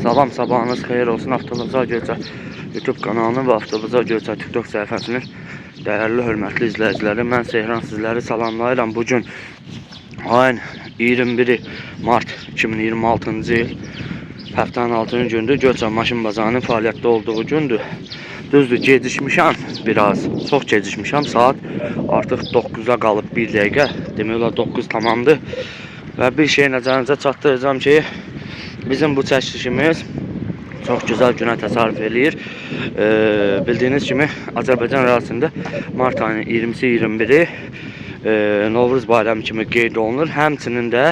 Salam, sabahınız xeyir olsun. Avtobazar Göyçay YouTube kanalının və Avtobazar Göyçay TikTok səhifəsinin dəyərli, hörmətli izləyiciləri, mən Sehran sizləri salamlayıram. Bugün ayın 21 Mart 2026-cı il, həftənin 6-cı gündür. Göyçay maşın bazarının fəaliyyətdə olduğu gündür. Düzdür, gecikmişəm biraz, çox gecikmişəm. Saat artıq 9'a qalıb 1 dəqiqə, demək olar 9 tamamdır. Və bir şey nəzərinizə çatdıracağım ki, bizim bu çəkilişimiz çox gözəl günə təsadüf eləyir. Bildiyiniz kimi Azərbaycan ərazisində mart ayının 20-si 21-i Novruz bayramı kimi qeyd olunur. Həmçinin də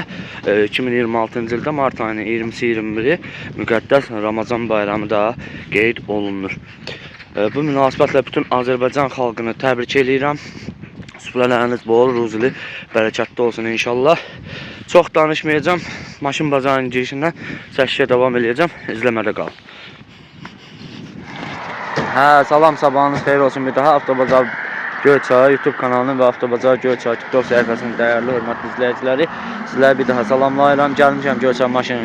2026-cı ildə mart ayının 20-si 21-i müqəddəs Ramazan bayramı da qeyd olunur. Bu münasibətlə bütün Azərbaycan xalqını təbrik edirəm. Süfrələriniz bol, ruzili, bərəkətli olsun inşallah. Çox danışmayacağım. Maşın bazarının girişindən çəkişə davam edəcəm. İzləmədə qalın. Salam, sabahınız xeyir olsun. Bir daha Avtobazar Göyçay YouTube kanalının və Avtobazar Göyçay TikTok səhifəsinin dəyərli, hörmətli izləyiciləri, sizləri bir daha salamlayıram. Gəlmişəm Göyçay maşın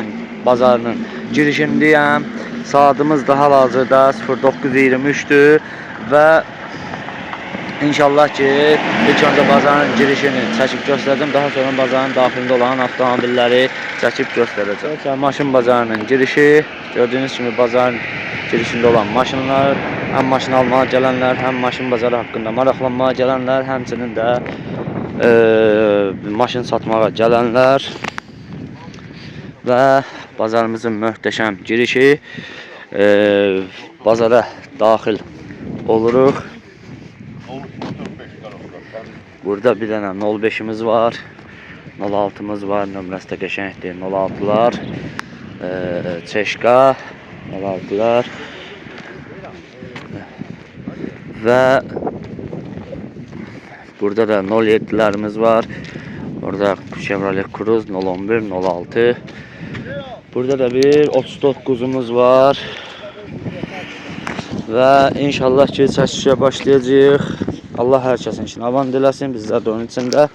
bazarının girişindəyəm. Saatımız daha hal-hazırda 09:23'dür və İnşallah ki, ilk önce bazarın girişini çəkib göstərəcəm, daha sonra bazarın daxilində olan avtomobilləri çəkib göstərəcəm. Maşın bazarının girişi, gördüyünüz kimi bazarın girişində olan maşınlar, həm maşın almağa gələnlər, həm maşın bazarı haqqında maraqlanmağa gələnlər, həmçinin də maşın satmağa gələnlər və bazarımızın möhtəşəm girişi, bazara daxil oluruq. Burada bir dənə 05'imiz var, 06'mız var, nömrəsi də qəşəngdir, 06'lar, Çeşka, 06'lar və burada da 07'lərimiz var, burada Chevrolet Cruze 011, 06, burada da bir 39'umuz var və inşallah ki, çəkişə başlayacağıq. Allah hər kəsin için avan diləsin, bizlər də onun içində.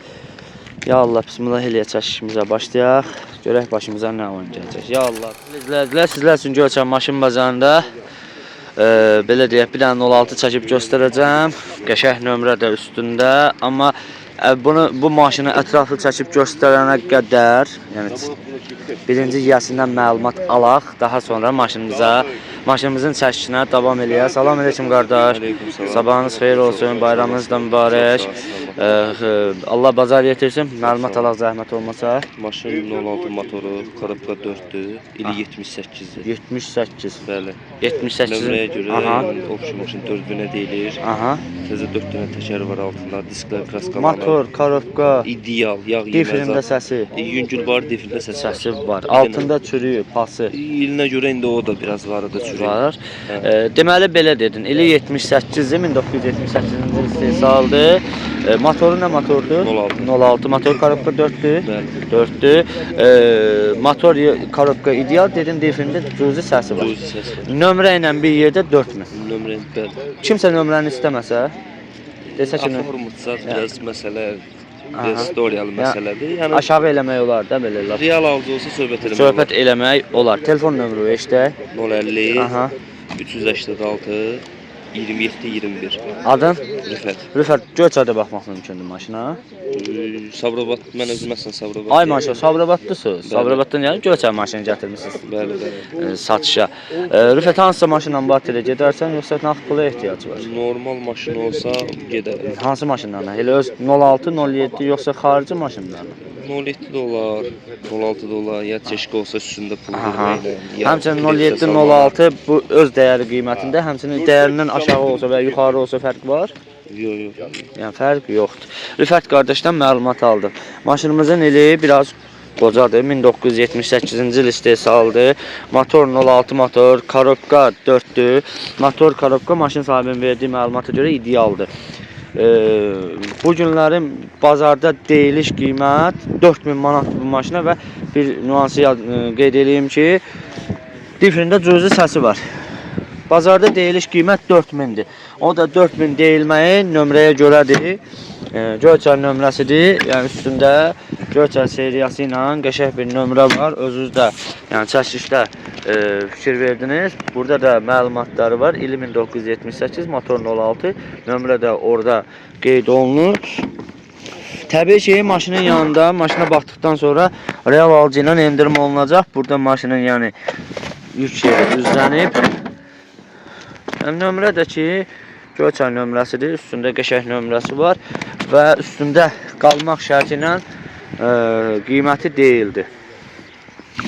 Ya Allah, bismillah eləyə çəkişimizə başlayaq. Görək başımıza nə oyun gələcək. Ya Allah. İzləyicilər, sizlər üçün Göyçay maşın bazarında belə deyək, bir dənə 06 çəkib göstərəcəm. Qəşəng nömrə də üstündə. Amma bu maşını ətraflı çəkib göstərənə qədər, yəni birinci yiyəsindən məlumat alaq, daha sonra maşınımızın çəkişinə davam eləyək. Salam aleyküm qardaş. Sabahınız xeyir olsun, bayramınız da mübarək. Allah bazar yetirsin. Məlumat alaq zəhmət olmasa. Maşın 06 motoru, korobka 4'dür, ili 78'dir. 78. Bəli. 78. Nömrəyə görə option maşın 4000'ə deyilir. Təzə 4 dənə təkər var altında, disklər, kraskalar. Motor, korobka, ideal, yağ difrində səsi. Yüngül var, difrində səsi var. Altında çürüyü, pası. İlinə görə indi o da biraz var da çürüyü. Var. Deməli belə dedin. İli 78-dir, 1978-ci istehsaldır. Motoru nə motordur? 06. 06 motor, korobka 4'dür. Bəli. 4'dür. Motor, korobka ideal dedin, difrində cüzi səsi var. Cüzi səsi var. Nömrə ilə bir yerdə 4000. Nömrə bəli. Kimsə nömrəni istəməsə, desə ki, Aformutsa biraz məsələ, historiyalı məsələdir. Yəni aşağı eləmək olar da belə laf. real alıcı olsa söhbət eləmək Söhbət eləmək olar. Telefon nömrə eşidək. 050 386 27 21. Adın? Rüfət. Rüfət, Göyçayda baxmaq mümkündür maşına. Sabirabad, mən özüm əslən Sabirabad. Ay maşallah, Sabirabadlısınız. Sabirabaddan yəni Göyçay maşını gətirmisiniz. Bəli, bəli. Satışa. Rüfət, hansısa maşınla Batıra gedərsən, yoxsa nağd pula ehtiyac var? Normal maşın olsa gedər. Hansı maşınlarla? Elə öz 06, 07 yoxsa xarici maşınlarla? 07 dolar, 16 dolar, ya çeşki olsa üstündə pul verməklə. Həmçinin 07, 06 bu öz dəyəri qiymətində, həmçinin dəyərindən aşağı olsa və yuxarı olsa fərq var? Yox. Yəni fərq yoxdur. Rüfət qardaşdan məlumat aldım. Maşınımızın ili biraz qocadır. 1978-ci il istehsaldır. Motor 06 motor, korobka 4'dür. Motor, korobka maşın sahibinin verdiyi məlumata görə idealdır. Bu günlərin bazarda deyiliş qiymət 4000 manat bu maşına və bir nüansı qeyd edeyim ki, difrində cüzi səsi var. Bazarda deyiliş qiymət 4000-dir. O da 4000 deyilməyi nömrəyə görədir. Göyçay nömrəsidir. Yəni üstündə Göyçay seriyası ilə qəşəng bir nömrə var. Özünüz də yəni çəkilişdə fikir verdiniz. Burada da məlumatları var. İli 1978, motor 06. Nömrə də orada qeyd olunur. Təbii ki, maşının yanında, maşına baxdıqdan sonra real alıcı ilə endirim olunacaq. Burada maşının yəni yük yeri düzlənib. Nömrə də ki, Göyçay nömrəsidir. Üstündə qəşəng nömrəsi var və üstündə qalmaq şərti ilə qiyməti deyildi.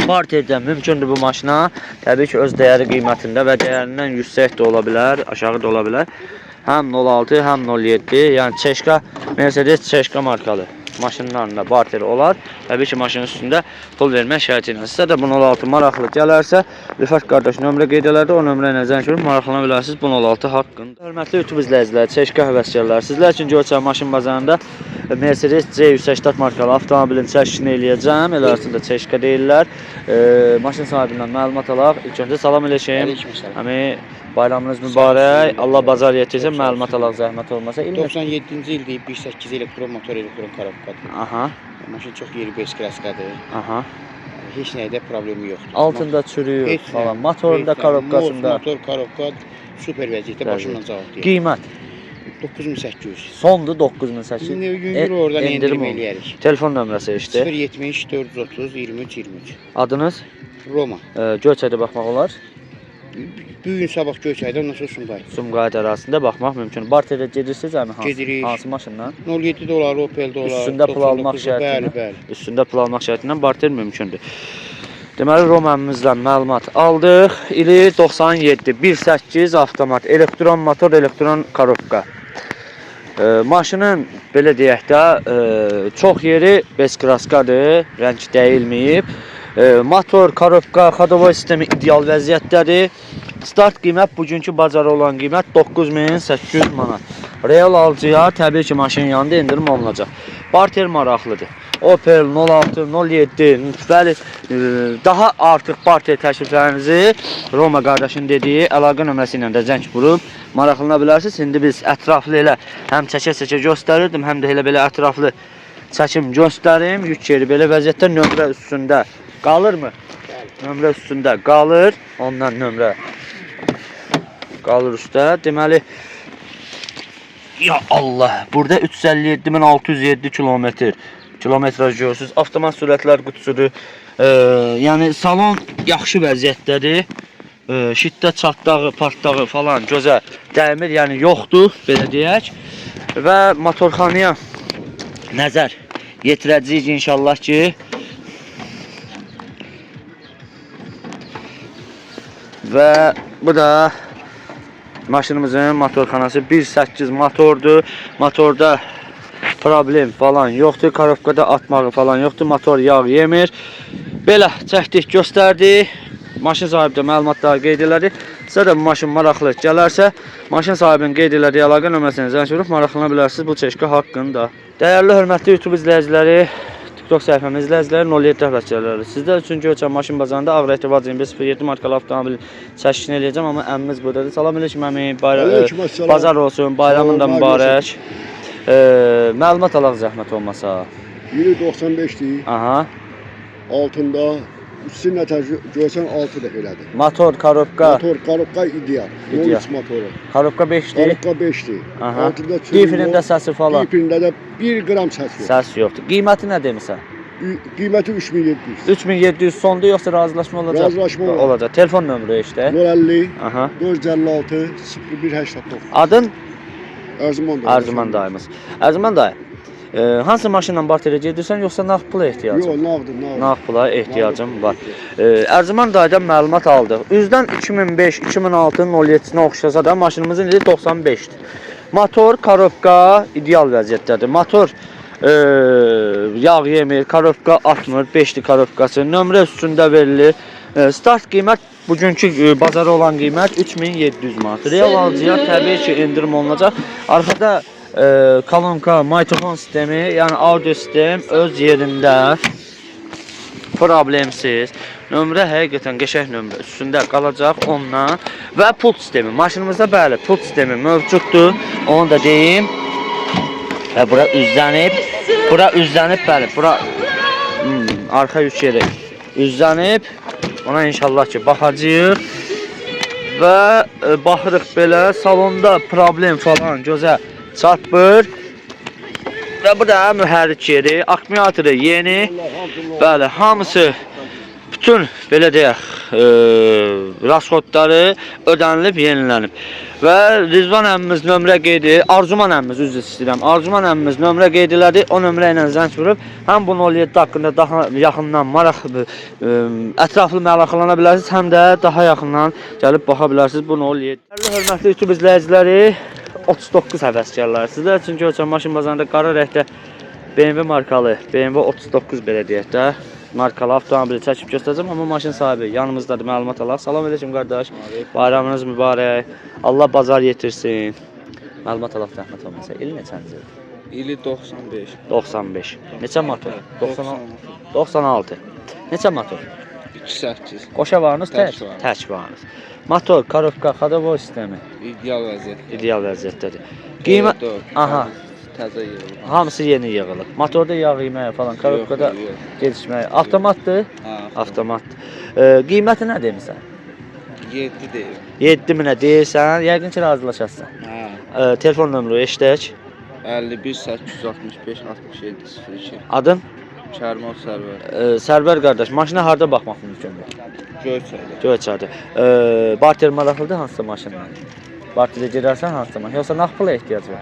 Barterdən mümkündür bu maşına. Təbii ki, öz dəyəri qiymətində və dəyərindən yüksək də ola bilər, aşağı da ola bilər. Həm 06, həm 07, yəni Çeşka, Mercedes Çeşka markalı maşınlarında barter olar. Təbii ki, maşının üstündə pul vermək şərti ilə. Sizə də bu 06 maraqlı gələrsə, Rüfət qardaş nömrə qeyd elərdə, o nömrə ilə zəng görüb maraqlana bilərsiniz bu 06 haqqında. Hörmətli YouTube izləyicilər, Çeşka həvəskarlar, sizlər üçün Göyçay maşın bazarında Mercedes C180 markalı avtomobilin çəkişini eləyəcəm. El arasında Çeşka deyirlər. Maşın sahibindən məlumat alaq. İlk öncə salam eləşəyim. Həmi bayramınız mübarək. Allah bazar yetirsə məlumat alaq zəhmət olmasa. 97-ci ildir, 1.8 elektron motor, elektron korobkadır. Aha. Maşın çox yeri beskaskadır. Aha. Heç nəydə problemi yoxdur. Altında çürüyür falan. Motorunda, korobkasında. Motor, korobka super vəziyyətdə başımdan cavab deyir. Qiymət 9800. sondur 9800. Yüngür oradan endirim eləyərik. Telefon nömrəsi işte. 070 430 23 23. Adınız? Roma. Göyçayda baxmaq olar. Bu gün sabah Göyçayda, ondan sonra Sumqayıt. Sumqayıt ərazisində baxmaq mümkün. Barterdə gedirsiniz həmin hansı? Gedirik. Hansı maşınla? 07 dolar, Opel dolar. Üstündə pul almaq şərti ilə. Bəli, bəli. Üstündə pul almaq şərti ilə barter mümkündür. Deməli Roma'mızdan məlumat aldıq. İli 97 1.8 avtomat, elektron motor, elektron korobka. Maşının belə deyək də çox yeri beskraskadır, rəng dəyilməyib. Motor, korobka, xodovoy sistemi ideal vəziyyətdədir. Start qiymət bugünkü bazara olan qiymət 9800 manat. Real alıcıya təbii ki maşının yanında endirim olunacaq. Barter maraqlıdır. Opel 06, 07, bəli daha artıq barter təkliflərinizi Roma qardaşın dediyi əlaqə nömrəsi ilə də zəng vurub maraqlana bilərsiniz. İndi biz ətraflı elə həm çəkə-çəkə göstərirdim, həm də elə belə ətraflı çəkim göstərim. Yük yeri belə vəziyyətdə nömrə üstündə qalırmı? Nömrə üstündə qalır. Ondan nömrə qalır üstə. Deməli ya Allah, burada 357.607 kilometr kilometraj görürsünüz. Avtomat sürətlər qutusudur. Yəni salon yaxşı vəziyyətdədir. Şiddə çatdağı, partdağı falan gözə dəymir, yəni yoxdur, belə deyək. Və motorxanaya nəzər yetirəcəyik inşallah ki. Və bu da maşınımızın motorxanası 1.8 motordur. Motorda problem falan yoxdur. Korobkada atmağı falan yoxdur. Motor yağ yemir. Belə çəkdik, göstərdik. Maşın sahibi də məlumatları qeyd elədi. Sizə də bu maşın maraqlı gələrsə, maşın sahibinin qeyd elədiyi əlaqə nömrəsini zəng vurub maraqlana bilərsiniz bu Çeşka haqqında. Dəyərli hörmətli YouTube izləyiciləri, TikTok səhifəmiz izləyiciləri 07 həvəskarları. Sizlər üçün Göyçay maşın bazarında Ağrı Etibar 07 markalı avtomobil çəkişini eləyəcəm, amma əmmimiz buradadır. Salam əleykum əmi. Bazar olsun, bayramın da mübarək. Məlumat alaq zəhmət olmasa. 195'ti. Aha. Altında üstüne görsen 6 dəfə elədi. Motor, korobka. Motor, korobka ideal. İdeal. 13 motoru. Korobka 5'ti. Korobka 5'ti. Aha. Altında çürüyü Difrində səsi falan. Difrində də 1 gram səs yox. Səs yoxdur. Qiyməti nə demirsən? Qiyməti 3700. 3700 sonda yoxsa razılaşma olacaq? Razılaşma olacaq. Telefon nömrə işte. 050 Aha. 456 0189. Adın? Erzuman dayı. Erzuman dayımız. Erzuman dayı. Hansı maşınla barterə gedirsən yoxsa nağd pula ehtiyacın? Yox, nağdı. Nağd pula ehtiyacım var. Erzuman dayıdan məlumat aldıq. Üzdən 2005, 2006-nın 07-sinə oxşasa da maşınımızın ili 95-dir. Motor, korobka ideal vəziyyətdədir. Motor yağ yemir, korobka atmır, 5'li korobkası. Nömrə üstündə verilir. Start qiymət bugünkü bazara olan qiymət 3700 manat. Real alıcıya təbii ki endirim olunacaq. Arxada kolonka, mikrofon sistemi, yəni audio sistem öz yerində. problemsiz. Nömrə həqiqətən qəşəng nömrə. Üstündə qalacaq ondan və pult sistemi. Maşınımızda bəli, pult sistemi mövcuddur. Onu da deyim. Və bura üzlənib. Bura üzlənib bəli. Bura arxa yük yeri üzlənib. Ona inşallah ki baxacağıq. Və baxırıq belə salonda problem falan gözə çatmır. Və bu da mühərrik yeri, akkumulatoru yeni. Bəli, hamısı bütün belə deyək, rasxodları ödənilib, yenilənib. Və Rizvan əmmimiz nömrə qeyd edir, Arzuman əmmimiz üzr istəyirəm. Arzuman əmmimiz nömrə qeyd elədi, o nömrə ilə zəng vurub, həm bu 07 haqqında daha yaxından ətraflı maraqlana bilərsiniz, həm də daha yaxından gəlib baxa bilərsiniz bu 07. Hörmətli YouTube izləyiciləri, 39 həvəskarlar. Sizlər üçün görəcəm maşın bazarında qara rəngdə BMW markalı, BMW 39 belə deyək də, markalı avtomobili çəkib göstərəcəm, amma maşın sahibi yanımızdadır, məlumat alaq. Salam edəcəm qardaş, bayramınız mübarək, Allah bazar yetirsin. Məlumat alaq zəhmət olmasa, il neçənizdir? İli 95. 95. Neçə motor? 96. Neçə motor? 28. Qoşa varınız, Tək var. tək varınız. Motor, korobka, xadavoy sistemi İdeal vəziyyət. ideal vəziyyətdədir. Qiymət, aha, Təzə yığılıb. hamısı yeni yığılıb. Motorda yağ yeməyə falan, korobkada gelişməyə. Avtomatdır? Ha, Avtomatdır. Qiyməti nə demirsən? 7 deyil. 7000-ə deyirsən, yəqin ki razılaşarsan. Ha. Telefon nömrə eşidək. 51 865 67 02. Adın? Kərmal Sərvər. Sərvər qardaş, maşına harda baxmaq mümkündür? Göyçayda. Göyçayda. Barter maraqlıdır hansısa maşınla? Barterə gedərsən hansısa maşın? Yoxsa nağd pula ehtiyac var?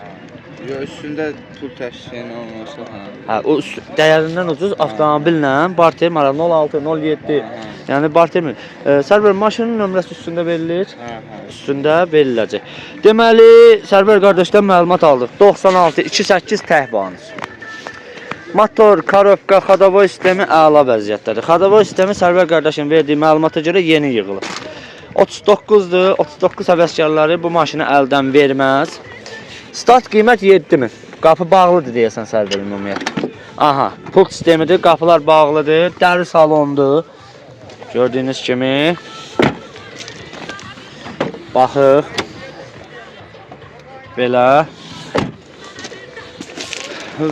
Yo, üstündə pul təşkili olmasa, ha. Hə, o dəyərindən ucuz avtomobillə barter maraqlı 06, 07. Yəni barter mi? Sərvər maşının nömrəsi üstündə verilir. Ha, ha. Üstündə veriləcək. Deməli, Sərvər qardaşdan məlumat aldıq. 96 28 təhvanız. Motor, korobka, xadavoy sistemi əla vəziyyətdədir. Xadavoy sistemi Sərvər qardaşın verdiyi məlumata görə yeni yığılıb. 39-dur. 39 həvəskarları bu maşını əldən verməz. Start qiymət 7000. Qapı bağlıdır deyəsən Sərvər ümumiyyətlə. Aha, pult sistemidir, qapılar bağlıdır, dəri salondur. Gördüyünüz kimi. Baxıq. Belə.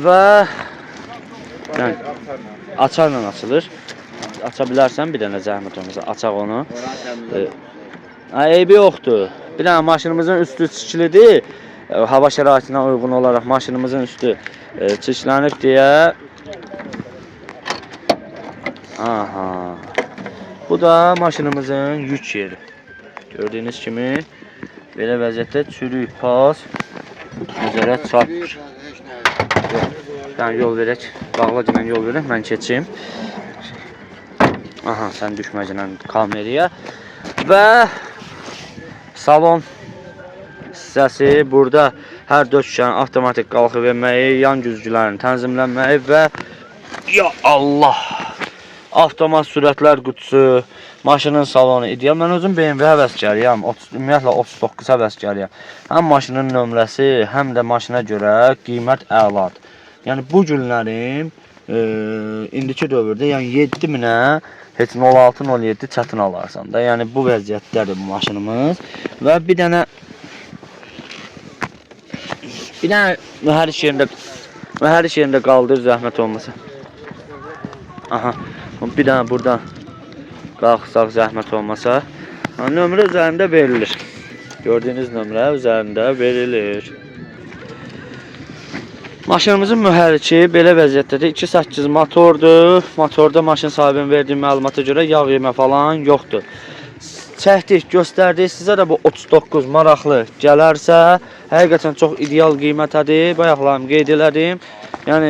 Və yəni, açarla açılır. Aça bilərsən bir dənə zəhmət olmasa, açaq onu. Eybi yoxdur. Bir dənə maşınımızın üstü çirklidir. Hava şəraitinə uyğun olaraq maşınımızın üstü çirklənib deyə. Aha. Bu da maşınımızın yük yeri. Gördüyünüz kimi belə vəziyyətdə çürük, pas, nəzərət çarpır. Yəni yol verək, bağlacına yol verək, mən keçim. Aha, sən düşməclə kameraya. Və salon hissəsi burada hər döşkənin avtomatik qalxı verməyi, yan güzgülərin tənzimlənməyi və ya Allah! Avtomat sürətlər qutusu, maşının salonu ideal. Mən özüm BMW həvəskarıyam, ümumiyyətlə 39 həvəskarıyam. Həm maşının nömrəsi, həm də maşına görə qiymət əladır. Yəni bu günlərim indiki dövrdə yəni 7000-ə heç 06-07 çətin alarsan da. Yəni bu vəziyyətdədir bu maşınımız və bir dənə mühərrik yerində qaldır zəhmət olmasa. Aha. Bir dənə buradan qalxsaq zəhmət olmasa. Nömrə üzərində verilir. Gördüyünüz nömrə üzərində verilir. Maşınımızın mühərriki belə vəziyyətdədir. 2.8 motordur. Motorda maşın sahibinin verdiyi məlumata görə yağ yemə falan yoxdur. Çəkdik, göstərdik. Sizə də bu 39 maraqlı gələrsə, həqiqətən çox ideal qiymətədir. Bayaqlarım qeyd elədim. Yəni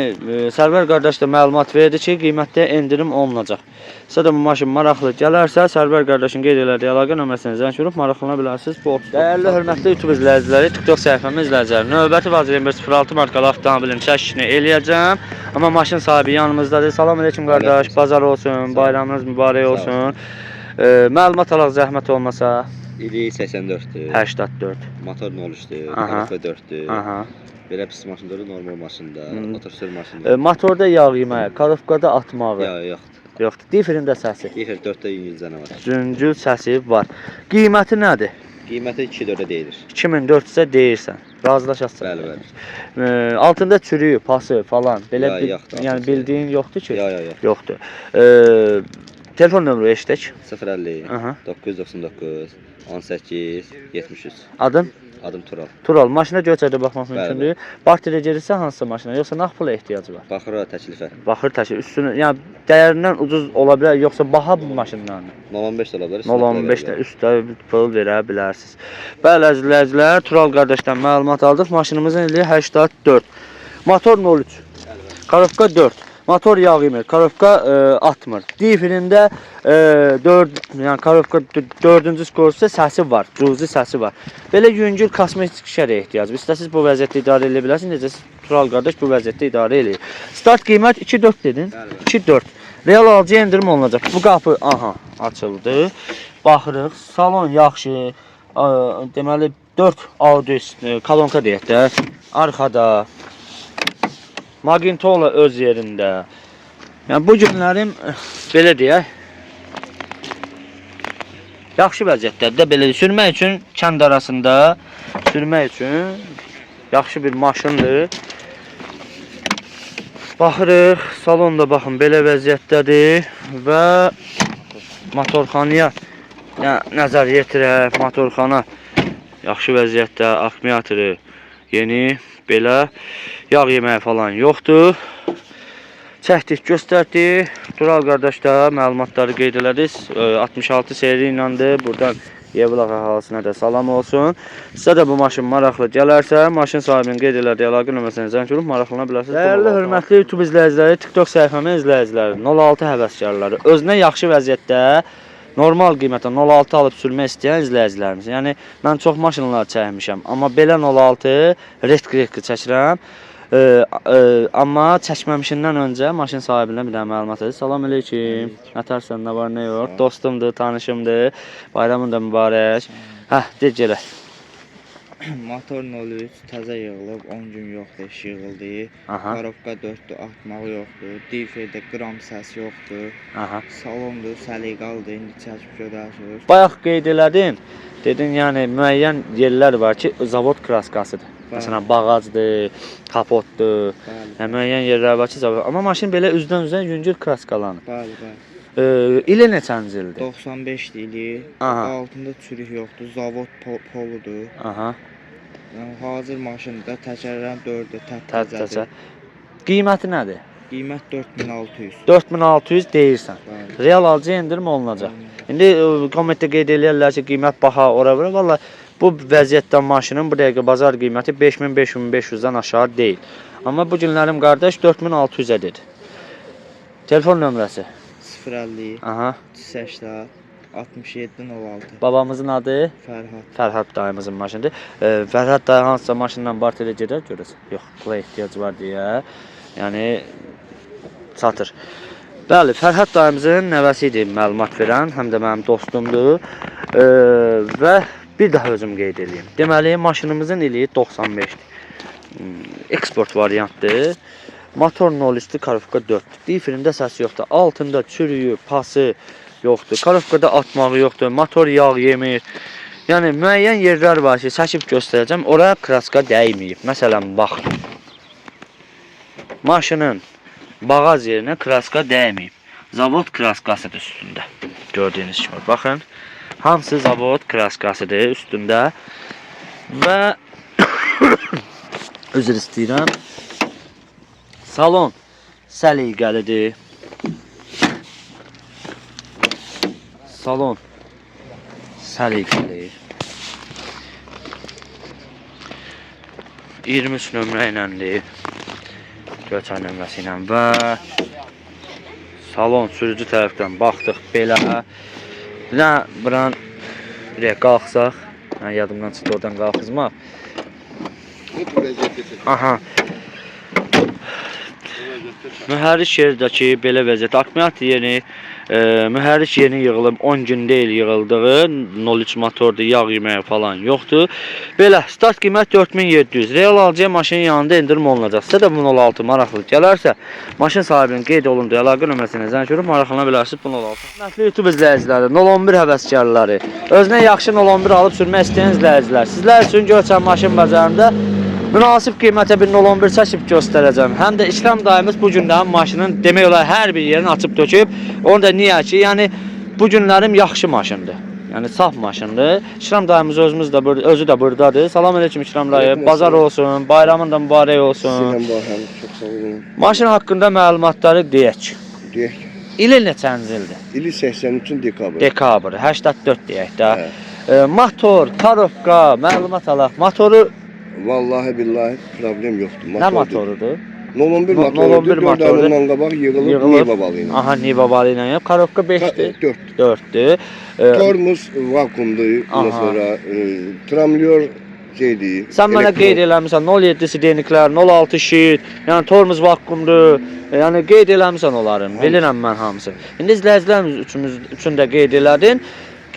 Sərvər qardaş da məlumat verdi ki, qiymətdə endirim olunacaq. Sizə də bu maşın maraqlı gələrsə, Sərvər qardaşın qeyd elədiyi əlaqə nömrəsini zəng vurub maraqlana bilərsiniz. Bu dəyərli hörmətli YouTube izləyiciləri, TikTok səhifəmi izləyiciləri, növbəti Vazir 2106 markalı avtomobilin çəkişini eləyəcəm. Amma maşın sahibi yanımızdadır. Salam aleyküm qardaş, bazar olsun, bayramınız mübarək olsun. Məlumat alaq zəhmət olmasa. İli 84'dür. 84. Motor 03'dür. Aha. Karabka 4'dür. Aha. Belə pis maşındır, normal maşında, otosür maşında. Motorda yağ yeməyə, korobkada atmağı. Ya yoxdur. Yoxdur. Diferində səsi. Yexir 4-də 100 dənə var. Züngül səsi var. Qiyməti nədir? Qiyməti 2-4-ə deyilir. 2400-ə deyirsən. Razılaşasın. Bəli, bəli. Altında çürüyü, pası falan belə Ya, bir, yoxdur, yəni altında. bildiyin yoxdur ki? Yox. Yoxdur. Telefon nömrə eşitək. 050 Aha. 999 18 73. Adın? Adım Tural. Tural. Maşına göçədə baxmaq Bəli, mümkündür. Barterə gedirsə hansısa maşına, yoxsa nağd pula ehtiyacı var? Baxır təklifə. Baxır təşkil üstünü, yəni dəyərindən ucuz ola bilər, yoxsa baha bu maşınlarla? 015 də ola bilər. 0.15-də üstə pul verə bilərsiniz. Bəli, əzizləyicilər, Tural qardaşdan məlumat aldıq. Maşınımızın ili 84. Motor 03. Karovka 4. Motor yağ yemir. Karovka atmır. Diferində 4, yəni karovka 4-cü skorusda səsi var. Cüzi səsi var. Belə yüngül kosmetik işlərə ehtiyacı. İstəsiz bu vəziyyətdə idarə edə bilərsiniz. Necə Tural qardaş bu vəziyyətdə idarə eləyir. Start qiymət 2.4 dedin. 2.4. Real alıcı endirim olunacaq. Bu qapı aha açıldı. Baxırıq. Salon yaxşı. Deməli 4 Audi kolonka deyək də. Arxada Magintola öz yerində. Yəni bu günlərim belə deyək. Yaxşı vəziyyətdə belə sürmək üçün kənd arasında sürmək üçün yaxşı bir maşındır. Baxırıq, salonda baxın belə vəziyyətdədir və motorxanaya nəzər yetirək. Motorxana yaxşı vəziyyətdə, akkumulatoru yeni, belə yağ yeməyi falan yoxdur. Çəkdik, göstərdik. Tural qardaş da məlumatları qeyd elədik. 66 seri iləndir. Buradan Yevlax əhalisine də salam olsun. Sizə də bu maşın maraqlı gələrsə, maşın sahibinin qeyd elədiyi əlaqə nömrəsinə zəng vurub maraqlana bilərsiniz. Dəyərli hörmətli YouTube izləyiciləri, TikTok səhifəmin izləyiciləri, 06 həvəskarları, özünə yaxşı vəziyyətdə normal qiymətə 06 alıb sürmək istəyən izləyicilərimiz. Yəni mən çox maşınlar çəkmişəm, amma belə 06 retk çəkirəm. Amma çəkməmişindən öncə maşın sahibinə bir dənə məlumat edir. Salam aleyküm. Nətərsən, nə var, nə yox? Dostumdur, tanışımdır. Bayramın da mübarək. De gələ. Motor 03 təzə yığılıb, 10 gün yoxdur, iş yığıldı. Karovka 4-dür, atmağı yoxdur. Diferdə qram səs yoxdur. Salondur, səliqalıdır, indi çəkib görərsiniz. Bayaq qeyd elədin. Dedin, yəni müəyyən yerlər var ki, zavod kraskasıdır. Məsələn, bağacdır, kapotdur. Yəni müəyyən yerlər var ki, zavod. Amma maşın belə üzdən-üzə yüngül kraskalanır. Bəli. İli neçənci ildir? 95 ili. Altında çürük yoxdur, zavod poludur. Hazır maşında təkərlərin 4-dür, təzədir. Qiyməti nədir? Qiymət 4600. 4600 deyirsən. Real alıcı endirim olunacaq. İndi kommentdə qeyd eləyirlər ki, qiymət baha ora-bura. Valla bu vəziyyətdə maşının bu dəqiqə bazar qiyməti 5000-5500-dən aşağı deyil. Amma bu günlərim qardaş 4600-ə dedi. Telefon nömrəsi? 050 80 6706. Babamızın adı? Fərhad. Fərhad dayımızın maşınıdır. Fərhad dayı hansısa maşınla barterə gedər görəsən? Yox, pula ehtiyac var deyə. Yəni çatır. Bəli, Fərhad dayımızın nəvəsi idi məlumat verən, həm də mənim dostumdur. Və bir daha özüm qeyd edeyim. Deməli, maşınımızın ili 95-dir. Eksport variantdır. Motor 03-dür, karovka 4-dür. Diferində səsi yoxdur. Altında çürüyü, pası yoxdur. Karovkada atmağı yoxdur. Motor yağ yemir. Yəni müəyyən yerlər var ki, çəkib göstərəcəm. Oraya kraska dəyməyib. Məsələn, bax. Maşının bağaz yerinə kraska dəyməyib. Zavod kraskasıdır üstündə. Gördüyünüz kimi. Baxın. Hamısı zavod kraskasıdır üstündə. Və üzr istəyirəm. Salon səliqəlidir. Salon səliqəli. 23 nömrə iləndir. Göçər nömrəsi ilə və salon sürücü tərəfdən baxdıq belə. Bir də buran bir qalxsaq. Yadımdan çıxdı oradan qalxızmaq. Mühərrik yerdəki belə vəziyyət. Akkumulyator yeni, mühərrik yeni yığılıb, 10 gün deyil yığıldığı, 03 motordur, yağ yeməyi falan yoxdur. Belə, start qiymət 4700. Real alıcıya maşının yanında endirim olunacaq. Sizə də bu 06 maraqlı gələrsə, maşın sahibinin qeyd olunduğu əlaqə nömrəsinə zəng vurub maraqlana bilərsiniz bu 06. Hörmətli YouTube izləyiciləri, 011 həvəskarları, özünə yaxşı 011 alıb sürmək istəyən izləyicilər, sizlər üçün Göyçay maşın bazarında münasib qiymətə bir 011 çəkib göstərəcəm. Həm də İkram dayımız bu gündən maşının demək olar hər bir yerini açıb töküb. Onu da niyə ki, yəni bu günlərim yaxşı maşındır. Yəni saf maşındır. İkram dayımız özü də burdadır. Salam aleyküm İkram dayı. Bazar olsun, bayramın da mübarək olsun. Sizdən baxım, çox sağ olun. Maşın haqqında məlumatları deyək. Deyək. İli neçənci ildir? İli 83 dekabr. Dekabr, 84 deyək də. Motor, karobka, məlumat alaq. Motoru Vallahi billahi problem yoxdur. nə motorudur? 011 011 motorudur. 4 motoru. ayından qabaq yığılıb Niva balı ilə. Aha, Niva balı ilə yığılıb. Karobka 5-dir. 4-dür. Tormuz vakumdur. Ondan sonra tramlyor şeydir. Sən mənə qeyd eləmirsən 07 sideniklər, 06 şit, yəni tormuz vakumdur. Yəni qeyd eləmirsən onların. Bilirəm mən hamısı. İndi izləyicilərimiz üçün də qeyd elədin.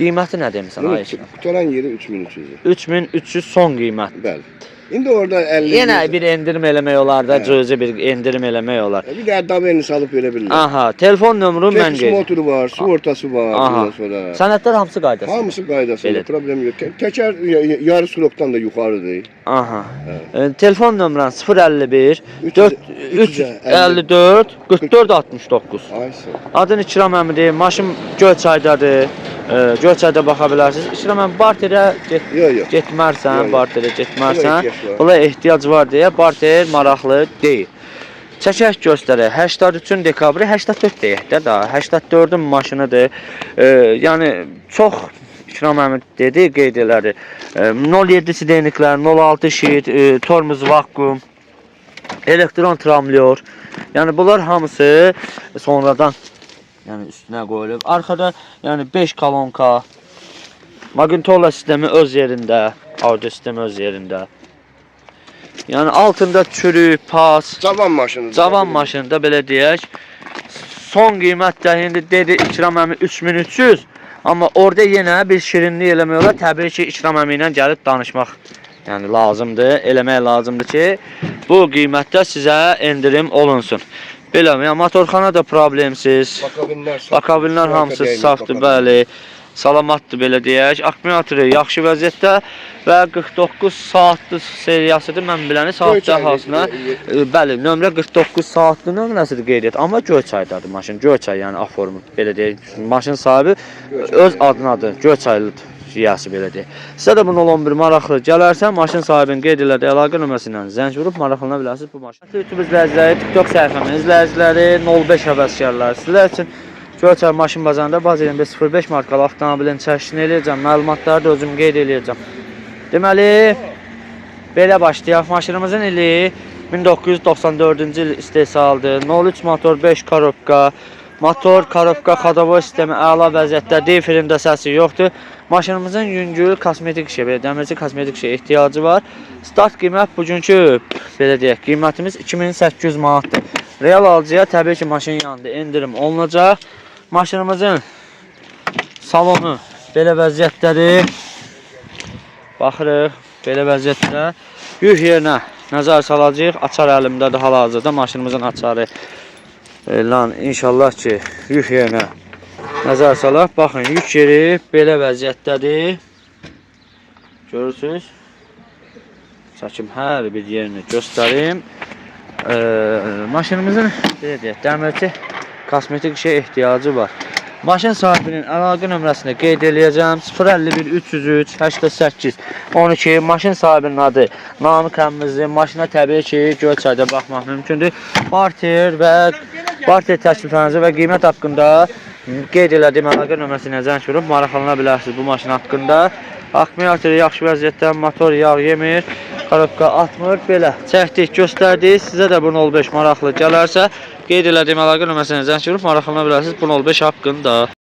Qiyməti nə demirsən Ayşə? Qutaran yeri 3300. 3300 son qiymət. Bəli. İndi orada 50. Yenə bir endirim eləmək olar da, cüzi bir endirim eləmək olar. Bir də dabərini salıb verə bilirlər. Aha, telefon nömrüm mən Çəkiş qeyd. motoru var, sığortası var, ondan sonra. Sənədlər hamısı qaydasında. Hamısı qaydasında, Belədir. problem yox. Təkər yarı sulokdan da yuxarıdır. Aha. Telefon nömrən 051 454 44 69. Ay sağ ol. Adın İkram əmidir. Maşın Göyçaydadır. Göyçayda baxa bilərsiniz. İkram əmi barterə Yox. getmərsən, Yox. barterə getmərsən. Buna ehtiyac var. Buna ehtiyac var deyə barter maraqlı deyil. Çəkək göstərək. 83 dekabr 84 deyək də daha. 84-ün maşınıdır. Yəni çox İkram əmi dedi, qeyd elədi. 07 sideniklər, 06 şit, tormuz vakum, elektron tramlyor. Yəni bunlar hamısı sonradan üstünə qoyulub. Arxada 5 kolonka, magnitola sistemi öz yerində, audio sistemi öz yerində. Yəni altında çürük, pas, Cavan maşınıdır. cavan maşında belə deyək. Son qiymət də indi dedi İkram əmi 3300. Amma orada yenə bir şirinlik eləmək olar. Təbii ki, İkram əmi ilə gəlib danışmaq lazımdır, eləmək lazımdır ki, bu qiymətdə sizə endirim olunsun. Belə, motorxana da problemsiz. Bakabinlər hamısı safdır, bəli. Salamatdır belə deyək. Akkumulatoru yaxşı vəziyyətdə və 49 saatlıq seriyasıdır. Mən biləni saat cəhazına. Bəli, nömrə 49 saatlıq nömrəsidir qeyd et. Amma Göyçaydadır maşın. Göyçay yəni A-formu belə deyək. Maşın sahibi öz adınadır. Göyçaylıdır. Yiyəsi belə deyək. Sizə də bunu 011 maraqlı gələrsə, maşın sahibinin qeyd elədiyi əlaqə nömrəsindən zəng vurub maraqlana bilərsiniz bu maşın. YouTube izləyiciləri, TikTok səhifəmin izləyiciləri, 05 həvəskarlar sizlər üçün Göyçay maşın bazarında baz yerində 05 markalı avtomobilin çəkişini eləyəcəm, məlumatları da özüm qeyd eləyəcəm. Deməli, belə başlayaq. Maşınımızın ili 1994-cü il istehsaldır. 03 motor, 5 karobka. Motor, karobka, xadavoy sistemi əla vəziyyətdə, diferində səsi yoxdur. Maşınımızın yüngül kosmetik işə, dəmirçi kosmetik işə ehtiyacı var. Start qiymət bugünkü, belə deyək, qiymətimiz 2800 manatdır. Real alıcıya təbii ki, maşının yanında endirim olunacaq. Maşınımızın salonu belə vəziyyətdədir. Baxırıq, belə vəziyyətdə. Yük yerinə nəzər salacaq. Açar əlimdədir hal-hazırda. Maşınımızın açarı inşallah ki, yük yerinə nəzər salaq. Baxın, yük yeri belə vəziyyətdədir. Görürsünüz. Çəkim hər bir yerini göstərim. Maşınımızın dəmirçi kosmetik işə ehtiyacı var. Maşın sahibinin əlaqə nömrəsini qeyd eləyəcəm. 051 303 88 12. Maşın sahibinin adı Namiq əmmizdir. Maşına təbii ki, Göyçayda baxmaq mümkündür. Barter təkliflərinizi və qiymət haqqında qeyd elədiyim əlaqə nömrəsini zəng vurub maraqlana bilərsiniz bu maşın haqqında. Akkumulatoru yaxşı vəziyyətdə, motor yağ yemir, karobka atmır. Belə çəkdik, göstərdik. Sizə də bu 05 maraqlı gələrsə, qeyd elədiyim əlaqə nömrəsini zəng vurub maraqlana bilərsiniz bu 05 haqqında.